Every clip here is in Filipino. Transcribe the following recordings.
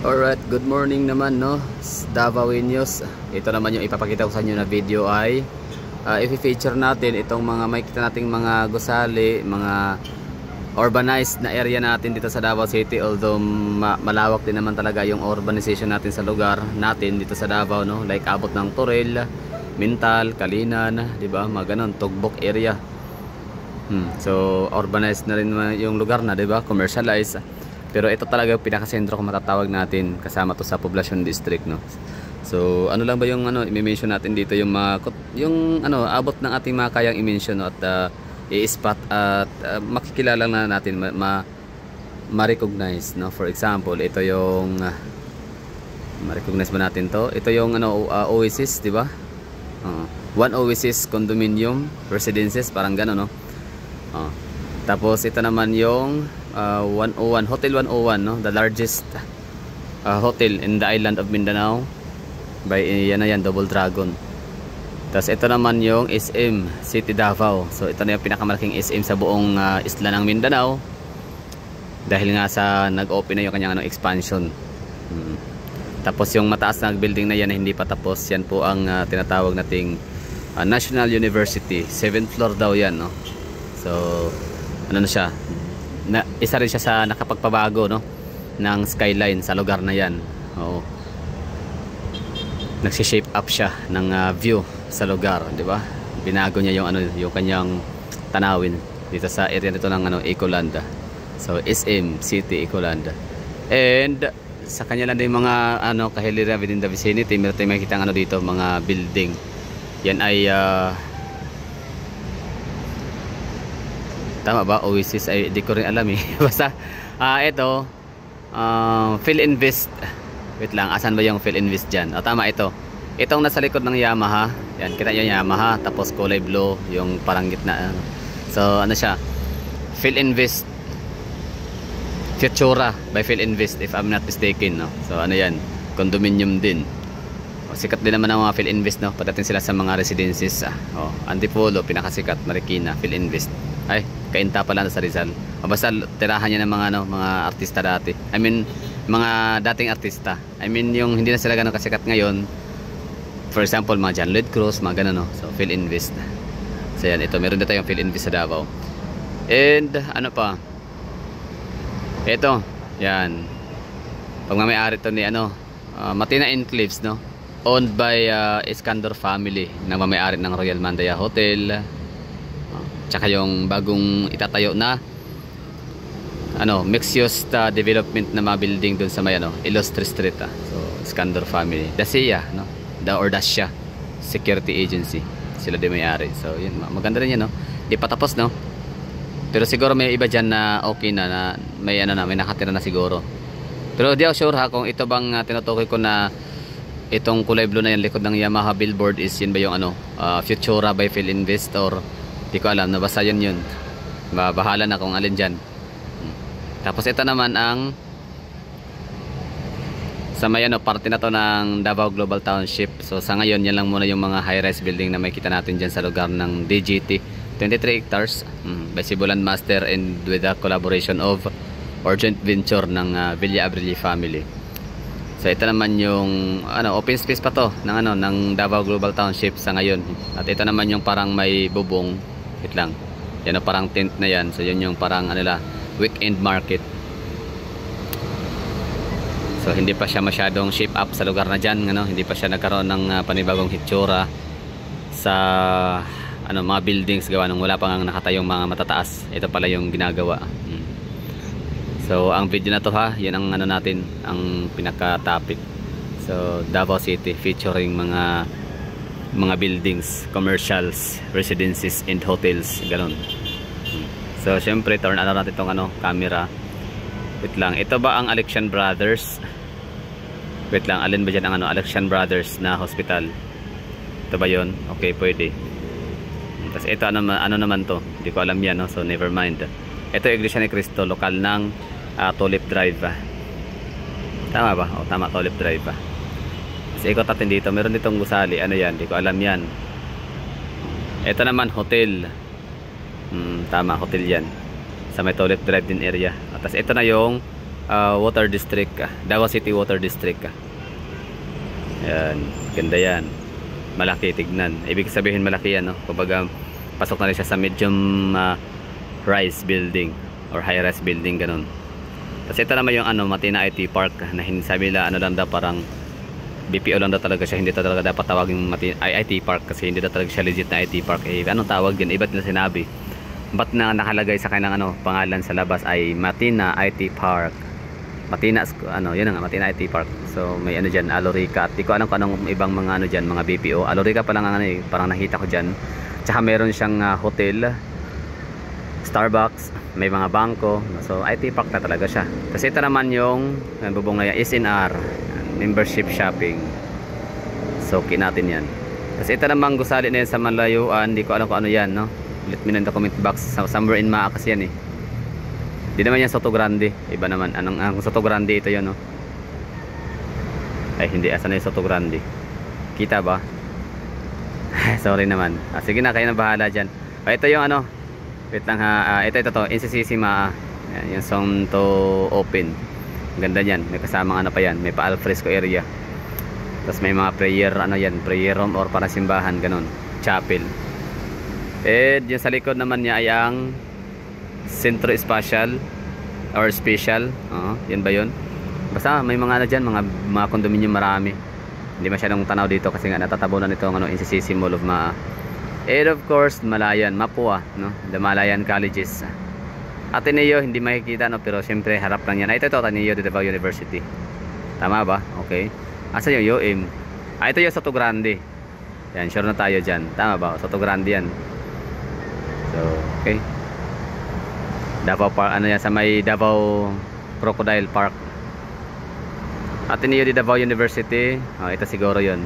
Alright, good morning naman no, Davaoenos. Ito naman yung ipapakita ko sa inyo na video ay i-feature natin itong mga makikita nating mga gusali, mga urbanized na area natin dito sa Davao City. Although malawak din naman talaga yung urbanization natin sa lugar natin dito sa Davao no, like abot ng Toril, Mintal, Kalinan, di ba? Mga ganun, Tugbok area. So urbanized na rin yung lugar na, di ba? Commercialized. Pero ito talaga yung pinakasentro kung matatawag natin, kasama to sa Poblacion District no. So ano lang ba yung i-mention natin dito, yung abot ng ating mga kayang i-mention no, at i-spot at makikilala na natin, ma-recognize no. For example, ito yung ma-recognize ba natin to? Ito yung Oasis, di ba? One Oasis condominium residences, parang gano'n no. Tapos ito naman yung 101 Hotel 101 no, the largest hotel in the island of Mindanao by Double Dragon. Tapos ito naman yung SM City Davao. So ito na yung pinakamalaking SM sa buong isla ng Mindanao dahil nga sa nag-open na yung kanyang expansion. Tapos yung mataas na building na yan na hindi pa tapos, yan po ang tinatawag nating National University. 7th floor daw yan no. So ano na siya, isa rin siya sa nakapagpabago no ng skyline sa lugar na yan. Nagsi-shape up siya ng view sa lugar, di ba? Binago niya yung yung kanyang tanawin dito sa area nito ng Ecoland. So SM City Ecoland. And sa kanya lang din mga kahilira within the vicinity, meron tayong makikita dito mga building. Yan ay tama ba? Oasis ay di ko rin alam eh. Basta ito Philinvest. Wait lang, asan ba yung Philinvest dyan? Tama, ito. Itong nasa likod ng Yamaha. Yan, kita nyo Yamaha. Tapos kulay blue, yung parang gitna. So ano siya, Philinvest Futura by Philinvest if I'm not mistaken no? So ano yan, condominium din. Sikat din naman ang mga Philinvest no, pagdating sila sa mga residences. Antipolo, pinakasikat, Marikina, Philinvest. Ay, Kainta pala sa Rizal. Basta tirahan niya ng mga artista dati. I mean, mga dating artista. I mean, yung hindi na sila gano'ng kasikat ngayon. For example, mga John Lloyd Cruz, mga gano'n no. So, Philinvest. So, yan. Ito, meron na tayong Philinvest sa Davao. And, ano pa? Ito, yan. Pagmamayari ito ni, Matina Enclaves, no? Owned by Iskandar family. Nagmamayari ng Royal Mandaya Hotel. Tsaka yung bagong itatayo na mixed-use development na mga building dun sa may Illustre Street. So Iskandar family, Dacia no, Dacia Security Agency, sila din may-ari. So yun, maganda rin yan no. Di pa tapos no, pero siguro may iba dyan na okay na may may nakatira na siguro. Pero di ako sure kung ito bang tinutukoy ko na itong kulay blue na yan likod ng Yamaha billboard is yun ba yung Futura by Philinvest, or di ko alam, nabasa yun. Bahala na kung alin dyan. Tapos ito naman ang sa may parte na to ng Davao Global Township. So sa ngayon yan lang muna yung mga high-rise building na makikita natin dyan sa lugar ng DGT. 23 hectares by Sibulan Master and with the collaboration of or joint venture ng Villa Abrili family. So ito naman yung open space pa to ng Davao Global Township sa ngayon. At ito naman yung parang may bubong. Wait lang. Yan parang tent na yan. So yun yung parang weekend market. So hindi pa siya masyadong shape up sa lugar na dyan, hindi pa siya nagkaroon ng panibagong hitsura sa mga buildings gawa nung wala pang nakatayong mga matataas. Ito pala yung ginagawa. So ang video na to yan ang natin, ang pinaka topic. So Davao City featuring mga buildings, commercials, residences and hotels, ganun. So syempre turn natin itong camera. Wait lang, ito ba ang Alexian Brothers? Wait lang, alin ba dyan ang Alexian Brothers na hospital? Ito ba yun? Okay, pwede. Tapos ito ano naman to, hindi ko alam yan no? So never mind. Ito Iglesia ni Cristo, lokal ng Tulip Drive. Tama ba? Tama, Tulip Drive. Ikot natin dito, meron ditong gusali, yan, di ko alam yan. Ito naman hotel. Tama, hotel yan. Sa may Tulip Drive din area. Tapos ito na yung Water District, Davao City Water District. Yan, ganda yan. Malaki tignan. Ibig sabihin malaki yan, no? Kumbaga pasok na rin siya sa medium rise building or high rise building, ganun. Tapos ito naman yung Matina IT Park na hindi sabi nila lang daw, parang BPO lang daw talaga siya, hindi talaga dapat tawagin IT Park kasi hindi daw talaga siya legit na IT Park. Anong tawag din? Iba't nila sinabi. Ba't na nakalagay sa kanyang pangalan sa labas ay Matina IT Park. Matina, yun nga, Matina IT Park. So may dyan, Alorica. At di ko alam kung anong ibang mga dyan, mga BPO. Alorica pa lang parang nakita ko dyan. Tsaka meron siyang hotel, Starbucks, may mga bangko. So IT Park na talaga siya. Kasi ito naman yung bubong na yan, SNR, membership shopping. So okay natin yan. Kasi ito naman gusali na yan sa malayuan. Di ko alam kung ano yan, no? Let me know in the comment box. Somewhere in Maakas yan eh. Di naman yan Soto Grande. Iba naman. Ang Soto Grande ito yun, no? Ay hindi, asan na yung Soto Grande? Kita ba? Sorry naman. Sige na, kayo na bahala dyan. Ito yung wait lang ha. Ito to, NCCC Maa. Yan, yung song to open. Ganda yan. May kasamang pa yan. May pa alfresco area. Tapos may mga prayer, prayer room or para simbahan, ganun. Chapel. Yung sa likod naman niya ay ang Centro Espacial or Special. Yan ba yun? Basta may mga dyan, mga condominium marami. Hindi masyadong tanaw dito kasi nga natatabunan ito ang NCCC Mall of Maa. And of course, Malayan, Mapua, no? The Malayan Colleges. Ateneo, hindi makikita, no? Pero syempre, harap lang yan. Ito, Ateneo de Davao University. Tama ba? Okay. Asa yung UM? Ito yung Soto Grande. Yan, sure na tayo dyan. Tama ba? Soto Grande yan. So, okay. Davao Park, yan, sa may Davao Crocodile Park. Ateneo de Davao University. Ito siguro yon.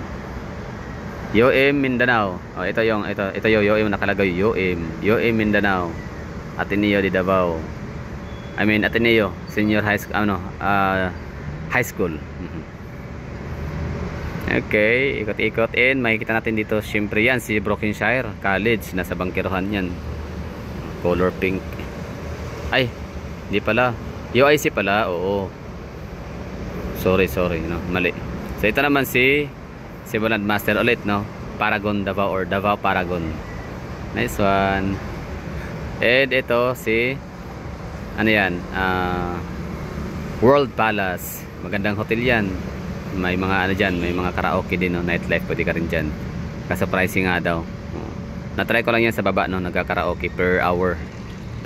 UM Mindanao. Ito yung UM nakalagay, UM Mindanao. Ateneo de Davao. Ateneo Senior High School, high school. Okay, ikot-ikot and makikita natin dito syempre yan si Brookshire College, nasa bangkirohan yan. Color pink. Ay, hindi pala. UIC pala, oo. Sorry, no, mali. So ito naman si Simulan Master ulit, no? Paragon Davao or Davao Paragon. Nice one. And ito si World Palace. Magandang hotel yan. May mga dyan, may mga karaoke din, no? Nightlife, pwede ka rin dyan. Kaso pricing nga daw. Na-try ko lang yan sa baba, no? Nagka-karaoke per hour.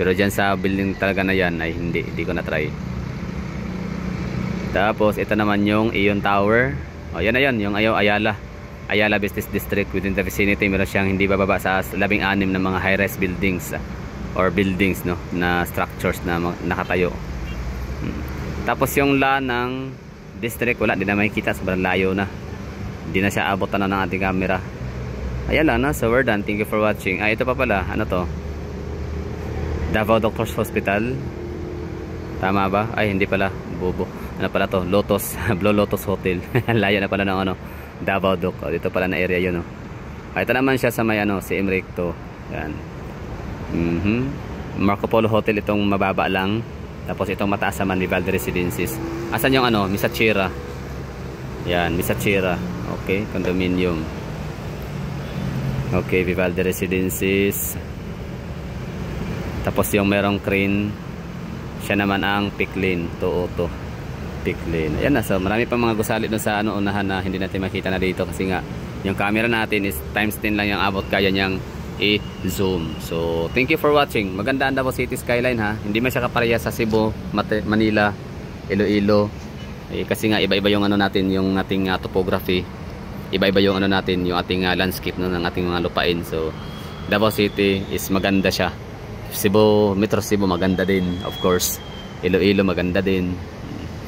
Pero dyan sa building talaga na yan ay hindi ko na-try. Tapos ito naman yung Ion Tower. Yan na yan, yung Ayala Business District within the vicinity. Meron siyang hindi bababa sa 16 na mga high-rise buildings or buildings, no, na structures na nakatayo. Tapos yung ng district, wala, di na makikita, sobrang layo na. Hindi na siya abot na ng ating camera. Ayan lang, so we're done. Thank you for watching. Ito pa pala, to? Davao Doctors Hospital. Tama ba? Ay, hindi pala, bobo. Pala to? Lotus, Blue Lotus Hotel. Layo na pala ng Davao Doc. Dito pala na area yun, no. Ito naman siya sa may si Emrecto. Yan. Marco Polo Hotel, itong mababa lang. Tapos itong mataas naman, Vivaldi Residences. Asan yung Misachira? Yan, Misachira. Okay, condominium. Okay, Vivaldi Residences. Tapos yung merong crane, siya naman ang Picklin, Tooto. Picklin. Ayan na, so marami pa mga gusali doon sa unahan na hindi natin makita na dito kasi nga yung camera natin is times 10 lang yung abot, kaya niyang i-zoom. So, thank you for watching. Maganda ang Davao City skyline, ha. Hindi man siya kapareha sa Cebu, Manila, Iloilo. Kasi nga iba-iba yung natin, yung ating topography. Iba-iba yung natin, yung ating landscape, no, ng ating mga lupain. So, Davao City is maganda siya. Cebu, Metro Cebu maganda din, of course. Iloilo maganda din.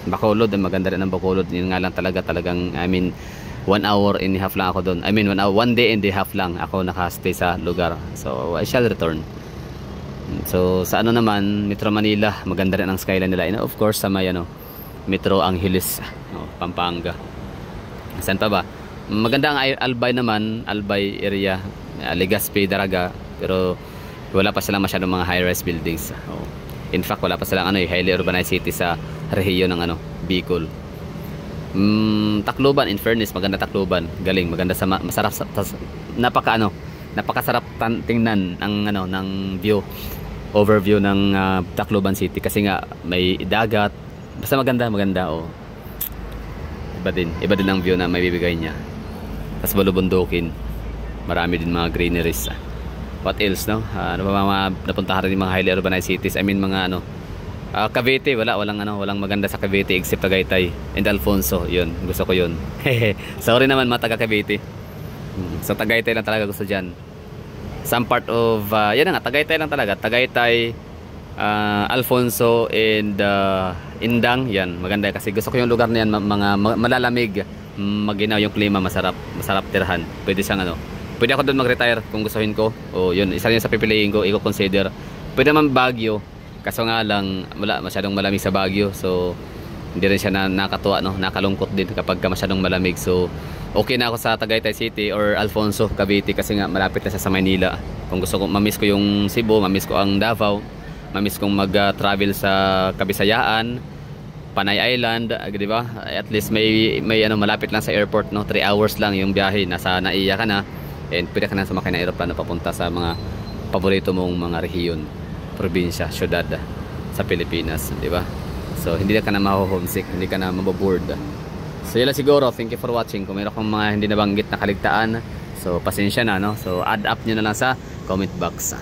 Bacolod, maganda rin ang Bacolod. Yun nga lang talagang 1 hour and a half lang ako doon. 1 day and a half lang ako nakastay sa lugar. So I shall return. So sa naman, Metro Manila, maganda rin ang skyline nila. And of course sa may Metro Angeles, Pampanga. Saan pa ba? Maganda ang Albay naman, Albay area, Legazpi, Daraga, pero wala pa silang masyadong mga high-rise buildings. In fact, wala pa silang highly urbanized city sa rehiyon ng Bicol. Tacloban, in fairness, maganda Tacloban. Galing, maganda sa masarap napakasarap tingnan ng view, overview ng Tacloban City kasi nga may dagat. Basta maganda oh. Iba din ang view na may bibigay niya. Tapos balubundukin. Marami din mga greeneries. What else, no? Ano ba mga napuntahan rin yung mga highly urbanized cities? I mean mga Cavite, walang maganda sa Cavite except Tagaytay and Alfonso. Yun, gusto ko yun. Sorry naman mga taga Cavite. So Tagaytay lang talaga gusto diyan. Some part of yan nga, Tagaytay lang talaga. Tagaytay, Alfonso and Indang, yan, maganda kasi gusto ko yung lugar na yan, mga malalamig, maginaw yung klima, masarap tirhan. Pwede siyang pwede ako doon mag-retire kung gustuhin ko. O yun, isa rin sa pipiliin ko, i-consider. Pwede naman Baguio, kaso nga lang masyadong malamig sa Baguio. So hindi rin siya nakatuwa, no? Nakalungkot din kapag masyadong malamig. So okay na ako sa Tagaytay City or Alfonso, Cavite kasi nga malapit na siya sa Maynila. Kung gusto ko, mamiss ko yung Cebu, mamiss ko ang Davao, mamiss kong mag-travel sa Kabisayaan, Panay Island, di ba? At least may malapit lang sa airport, no? 3 hours lang yung biyahe, nasa Naiya ka na. And pwede ka na sumakay ng aeroplano papunta sa mga paborito mong mga rehiyon, probinsya, syudad sa Pilipinas, di ba? So hindi ka na maho-homesick, hindi ka na maboboard. So yun lang siguro. Thank you for watching. Kung meron kang mga hindi nabanggit na kaligtaan, so pasensya na, no? So add up nyo na lang sa comment box.